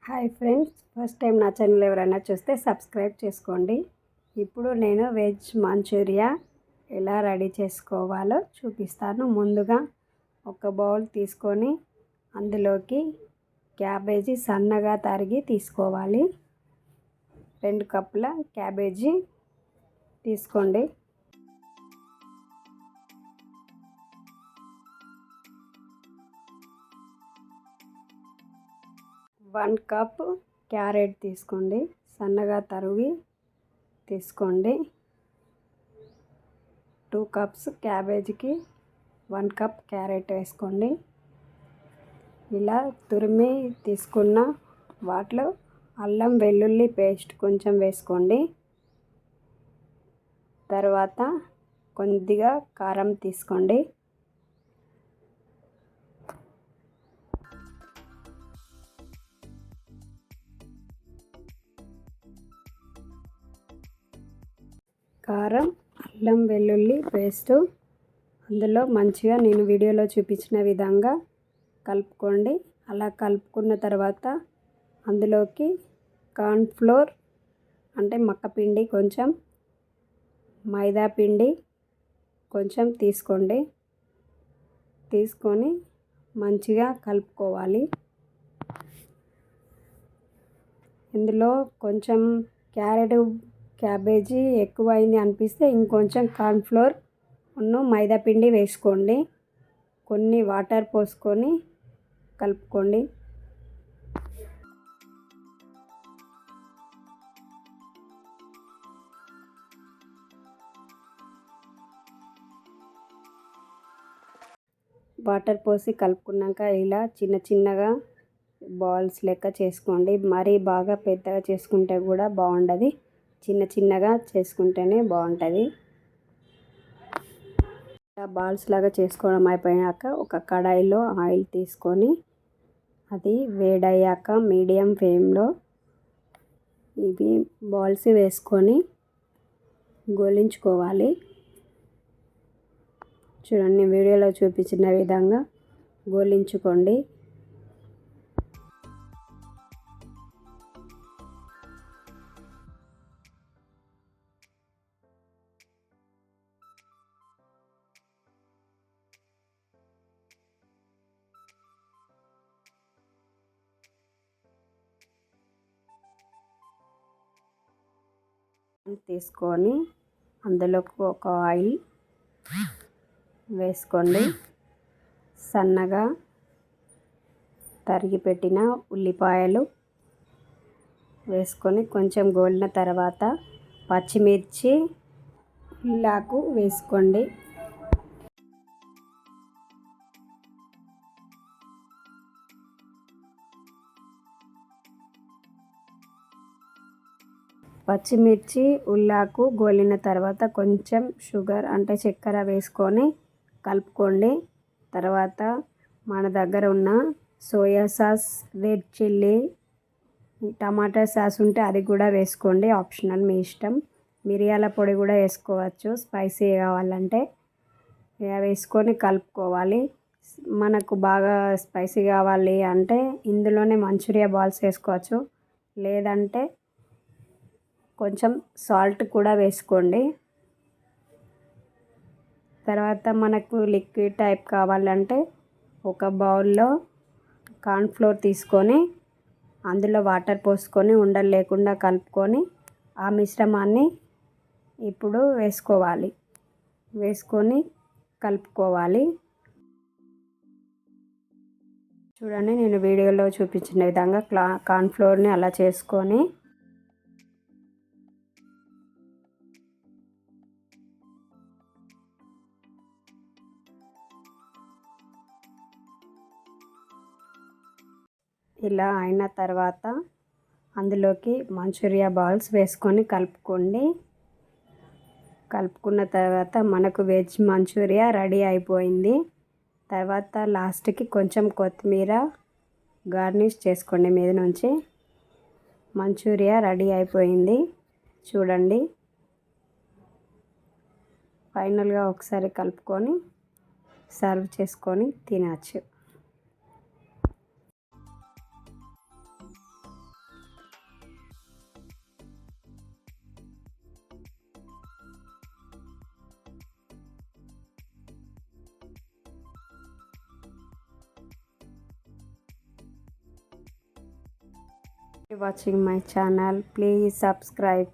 Hi friends, first time నా channel ఎవరైనా చూస్తే సబ్స్క్రైబ్ చేసుకోండి. ఇప్పుడు నేను వెజ్ మంచూరియా ఎలా రెడీ చేసుకోవాలో చూపిస్తాను. ముందుగా ఒక బౌల్ తీసుకొని అందులోకి క్యాబేజీ సన్నగా తరిగి తీసుకోవాలి. 2 కప్పుల క్యాబేజీ తీసుకోండి. 1 కప్ క్యారెట్ తీసుకోండి, సన్నగా తరిగి తీసుకోండి. 2 కప్స్ క్యాబేజీకి 1 కప్ క్యారెట్ వేసుకోండి. ఇలా తురిమి తీసుకున్న వాటిలో అల్లం వెల్లుల్లి పేస్ట్ కొంచెం వేసుకోండి. తర్వాత కొద్దిగా కారం తీసుకోండి. కారం, అల్లం వెల్లుల్లి పేస్టు అందులో మంచిగా నేను వీడియోలో చూపించిన విధంగా కలుపుకోండి. అలా కలుపుకున్న తర్వాత అందులోకి కార్న్ఫ్లోర్ అంటే మక్కపిండి కొంచెం, మైదా పిండి కొంచెం తీసుకోండి. తీసుకొని మంచిగా కలుపుకోవాలి. ఇందులో కొంచెం క్యాబేజీ ఎక్కువ అయింది అనిపిస్తే ఇంకొంచెం కార్న్ఫ్లోర్ మైదా పిండి వేసుకోండి. కొన్ని వాటర్ పోసుకొని కలుపుకోండి. వాటర్ పోసి కలుపుకున్నాక ఇలా చిన్న చిన్నగా బాల్స్ లెక్క చేసుకోండి. మరీ బాగా పెద్దగా చేసుకుంటే కూడా బాగుండదు, చిన్న చిన్నగా చేసుకుంటేనే బాగుంటుంది. బాల్స్ లాగా చేసుకోవడం అయిపోయాక ఒక కడాయిలో ఆయిల్ తీసుకొని అది వేడయ్యాక మీడియం ఫ్లేమ్లో ఇవి బాల్స్ వేసుకొని గోలించుకోవాలి. చూడండి, వీడియోలో చూపించిన విధంగా గోలించుకోండి. తీసుకొని అందులోకి ఒక ఆయిల్ వేసుకోండి. సన్నగా తరిగి పెట్టిన ఉల్లిపాయలు వేసుకొని కొంచెం గోలిన తర్వాత పచ్చిమిర్చి ఉల్లాకు వేసుకోండి. పచ్చిమిర్చి ఉల్లాకు గోలిన తర్వాత కొంచెం షుగర్ అంటే చక్కెర వేసుకొని కలుపుకోండి. తర్వాత మన దగ్గర ఉన్న సోయా సాస్, రెడ్ చిల్లీ, టమాటా సాస్ ఉంటే అది కూడా వేసుకోండి, ఆప్షనల్, మీ ఇష్టం. మిరియాల పొడి కూడా వేసుకోవచ్చు స్పైసీ కావాలంటే. వేసుకొని కలుపుకోవాలి. మనకు బాగా స్పైసీ కావాలి అంటే ఇందులోనే మంచూరియా బాల్స్ వేసుకోవచ్చు, లేదంటే కొంచెం సాల్ట్ కూడా వేసుకోండి. తర్వాత మనకు లిక్విడ్ టైప్ కావాలంటే ఒక బౌల్లో కార్న్ఫ్లోర్ తీసుకొని అందులో వాటర్ పోసుకొని ఉండలు లేకుండా కలుపుకొని ఆ మిశ్రమాన్ని ఇప్పుడు వేసుకొని కలుపుకోవాలి. చూడండి, నేను వీడియోలో చూపించిన విధంగా కార్న్ఫ్లోర్ని అలా చేసుకొని ఇలా అయిన తర్వాత అందులోకి మంచూరియా బాల్స్ వేసుకొని కలుపుకోండి. కలుపుకున్న తర్వాత మనకు వెజ్ మంచూరియా రెడీ అయిపోయింది. తర్వాత లాస్ట్కి కొంచెం కొత్తిమీర గార్నిష్ చేసుకోండి మీద నుంచి. మంచూరియా రెడీ అయిపోయింది. చూడండి, ఫైనల్గా ఒకసారి కలుపుకొని సర్వ్ చేసుకొని తినచ్చు. Watching my channel. Please subscribe.